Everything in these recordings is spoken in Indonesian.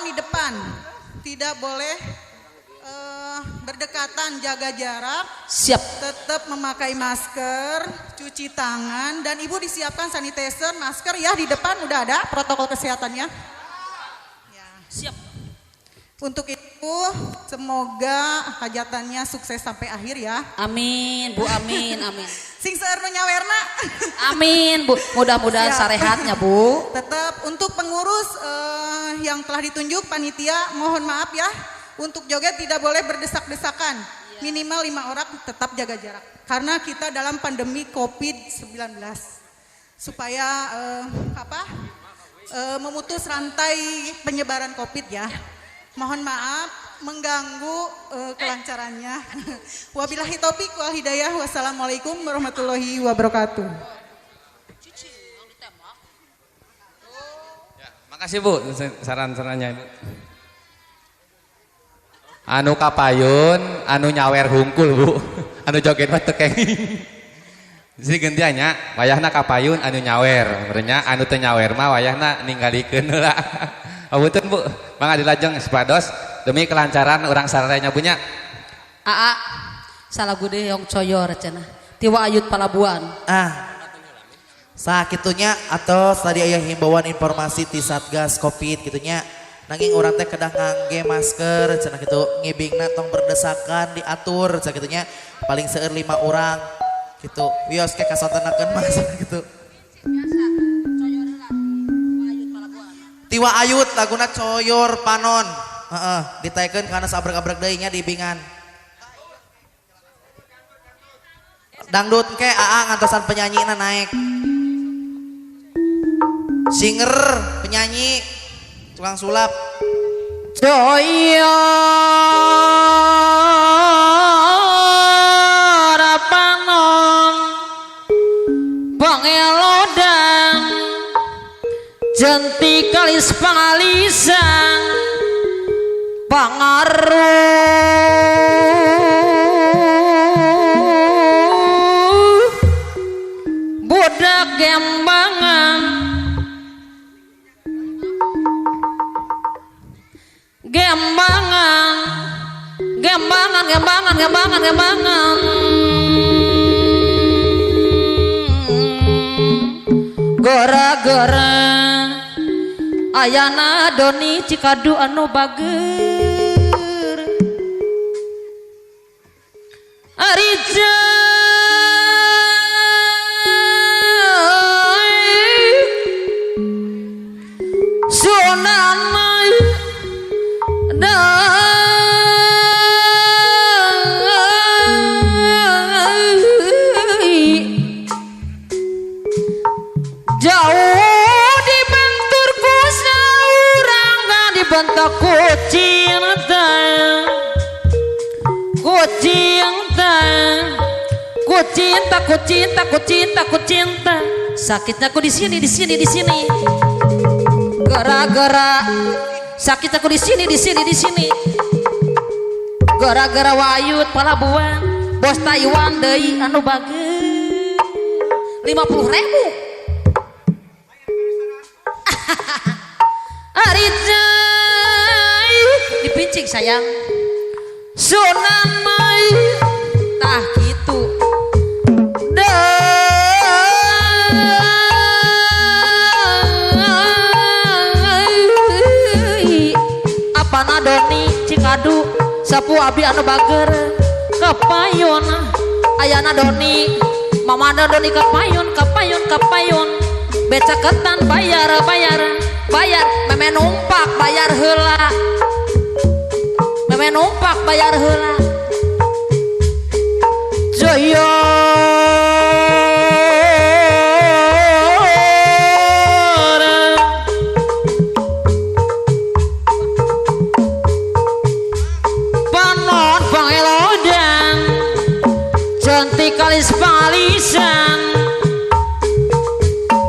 di depan. Tidak boleh berdekatan, jaga jarak. Siap. Tetap memakai masker, cuci tangan, dan ibu disiapkan sanitizer, masker ya di depan udah ada protokol kesehatannya. Ya. Siap. Untuk itu semoga hajatannya sukses sampai akhir ya. Amin Bu, amin, amin. Sing seueur nu nyawerna. Amin Bu, mudah-mudahan sarehatnya Bu. Tetap untuk pengurus yang telah ditunjuk panitia mohon maaf ya. Untuk joget tidak boleh berdesak-desakan. Minimal 5 orang tetap jaga jarak. Karena kita dalam pandemi COVID-19. Supaya memutus rantai penyebaran COVID ya. Mohon maaf mengganggu kelancarannya. Wabillahi taufik wal hidayah. Wassalamualaikum warahmatullahi wabarakatuh. Ya, makasih Bu saran-sarannya Ibu. Anu kapayun, anu nyawer hungkul Bu, anu joget mah tekeng. Jadi gantiannya, wayahna kapayun anu nyawer, berenya anu teu nyawer mah wayahna ninggalikeun heula. Apunten Bu, mangga dilajeng sepados demi kelancaran orang sararenya punya. Aa, salah gude yang coyor cenah. Tiwa Ayut Palabuan. Sakitunya atau tadi aya himbauan informasi ti Satgas Covid gitunya. Nanging orang teh kedah ngangge masker cenah kitu ngibingna tong berdesakan diatur cenah kitunya paling seueur 5 orang gitu. Wios ke kasontenakeun mah cenah kitu. Tiwa Ayut laguna coyor panon. Heeh, ditaikeun kana sabrek-abrek deui nya di ibingan. Dangdut ke aa ngantosan penyanyina naik. Singer penyanyi tukang sulap coyor panon pangelodang jenti kalis pangalisan pangaruh budak gembangan gembangan gara-gara ayana doni cikadu anu bager arija sunanai jauh dibentur ku saurang gak dibentak ku cinta sakitnya ku di sini gara-gara sakit aku di sini gara-gara Wayut Palabuan bos Taiwan deui anu bager 50.000 Arijai dipincing sayang sunanai tah gitu apa nadoni cikadu sapu abi anu bager kapayun ayana doni mama doni kapayun beca ketan bayar meme numpak bayar heula joyo panon pangelodang cantik kalis pangalisan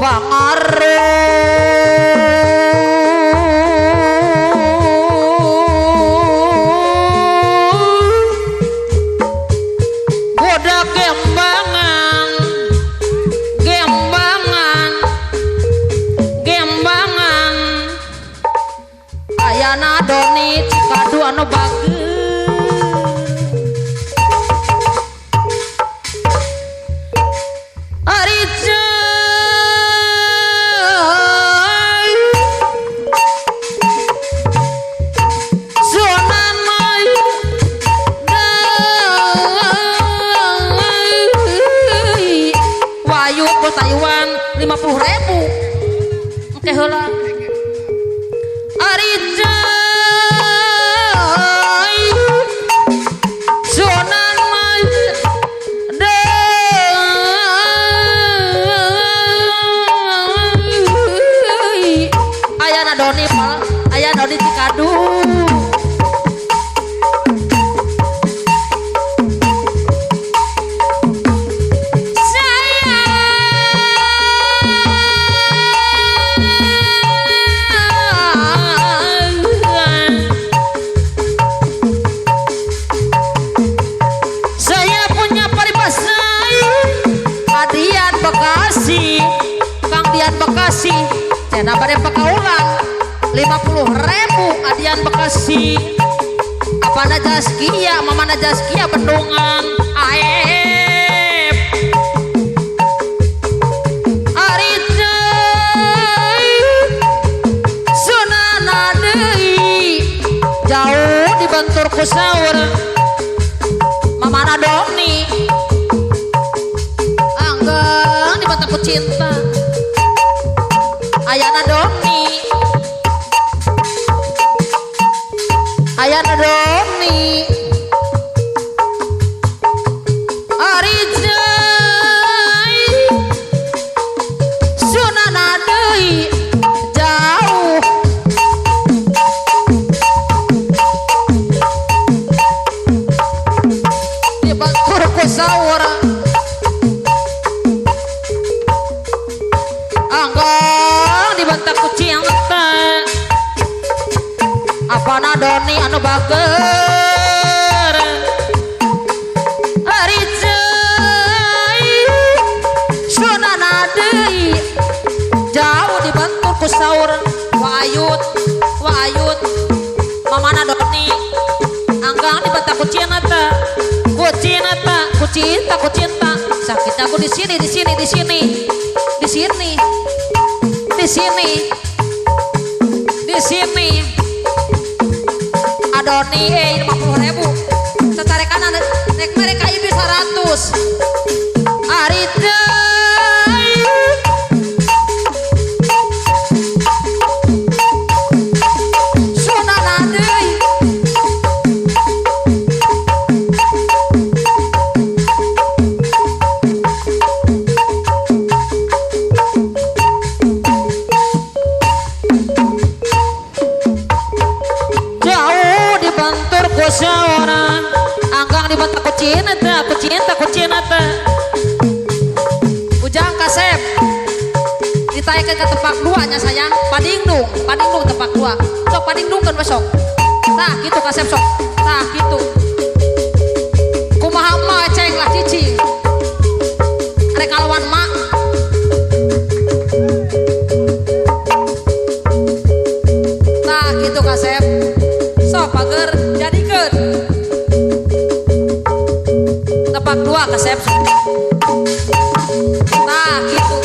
pangaruh budak gemba ayana Doni Cikadu anu bagus Arija Sunan Maya Wayu ke Taiwan 50.000 oke heula Arija Sunan Maya ayana Doni pal ayana Doni Cikadu saya punya paribasai Adian Bekasi Kang Dian Bekasi cena bade pakaulang 50.000 Adian Bekasi apa Najaskia Mama Najaskia Bendungan Aep Arija Sunana Deui jauh dibentur ku saur Mama Doni anggang dibentur ku cinta ayana Doni ayana Doni Arija Sunana Deui jauh dibantur ku saur anggang dibantar ku cinta apana Doni anu bager Arija Sunana Deui jauh dibantur ku saur Wayut Mamana Doni anggang dibantar ku cinta ku cinta sakit aku di sini Adoni 50.000 setarekan nek mereka ibu 100 Arija Sunana Deui jauh dibantur ku seorang anggang dibantur ku cinta ujang kasep ditayakan ke tempat duanya sayang padingdung tempat dua sok padingdung kan besok nah gitu kasep sok nah gitu kumaha mah ceng lah cicing rek ngalawan mak nah gitu kasep sok pager jadikeun tepak dua kasep nah gitu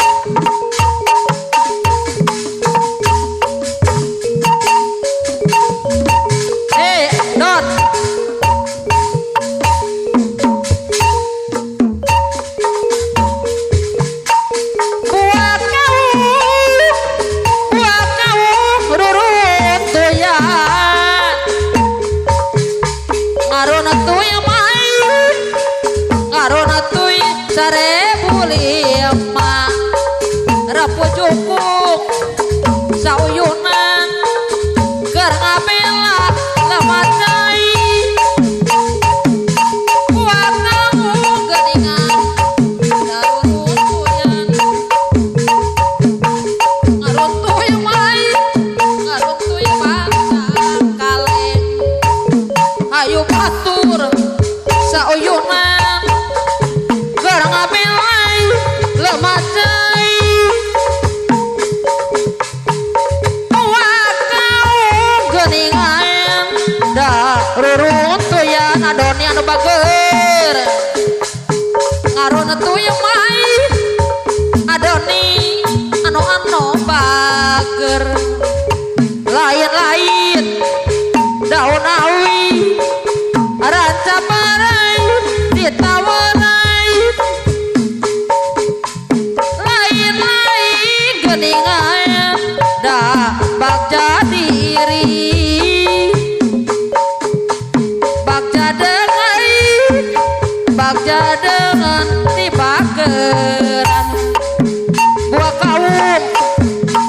Don buat kau rurut doyan ngarona tuh main ngarona tuh sarebu lima rapu cukuk sauyunan keur ngabela lamacai buat kamu geningan daruntuyan ngaruntuy main ngaruntuy bangsa kaleng hayu batur sauyunan keur ngabela lamacai buat kamu geningan lain daun awi ranca barai ditawarai lain-lain geningan dah bagja diri bagja dengan tibakeran buah kaum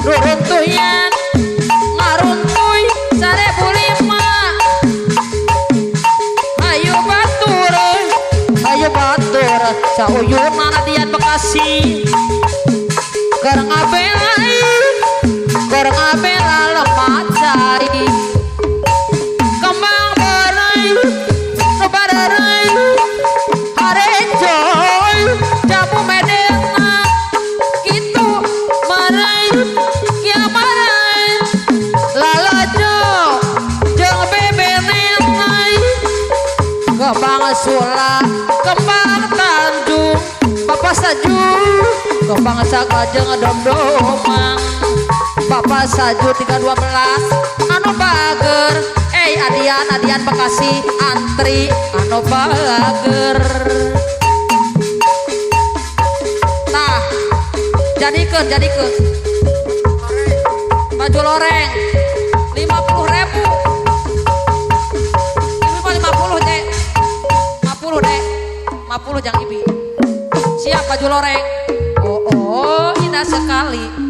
ruruntuyan ngaruntuy 1.005 ayo batur sauyuna nadian Bekasi kereng abela lemah cari kembang berai nubadarai harejoy jamu medena gitu marai kia marai lalajo jeung bebenenai kembang sula kembang tanjung Bapak Saju kembang saga jeung domdomang Bapak Saju 312 anu bager adian Bekasi antri anu bager nah jadikeun baju loreng 50.000 ibu mah 50 deh 50 jang ibi siap baju loreng oh indah sekali